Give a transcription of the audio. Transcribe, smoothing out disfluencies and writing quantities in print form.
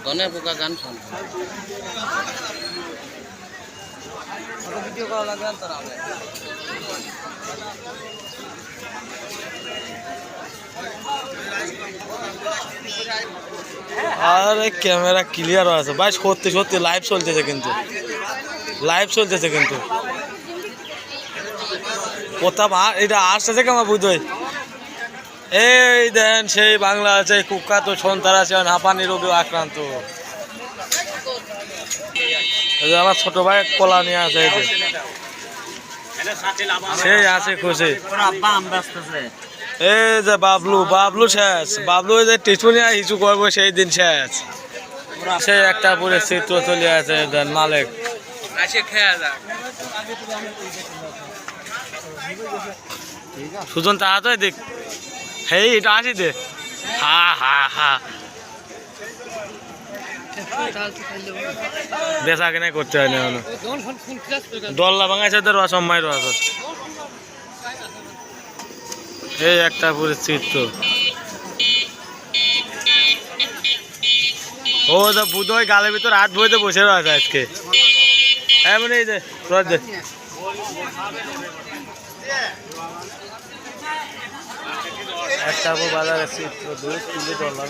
গনে পোকা গান শুন ভিডিও করা লাগবে তো আরে ক্যামেরা ক্লিয়ার আছে ভাই, সত্যি সত্যি লাইভ চলতেছে কিন্তু, লাইভ চলতেছে কিন্তু কোথাও এটা আসতেছে কেমন বুঝোই। এই দেন সেই বাংলা আছে কুখ্যাত সন্ত্রাসী হাঁপানি রোগে আক্রান্ত, আমার ছোট ভাই কলা নিয়ে আছে, সেই আছে খুশি। এই যে বাবলু, বাবলু শেষ, বাবলু যে টিটুনিয়া হিচু করবো সেই দিন শেষ, সেই একটা পুরো চিত্র চলে আছে। দেন মালিক সুজন তাহা তো দেখ, হেই এটা আসি দে, হা হা হা বেচা কেনাই করতে হয় না, ডল্লা ভাঙাইছে তো রসময় রস। এই একটা পুরো চিত্র, ও যা বুধই গালের ভিতর হাত বইতে বসে রয়েছে আজকে, এমনি দে দে একটা বাজারের চিত্র দুধ তুলে ধরলাম।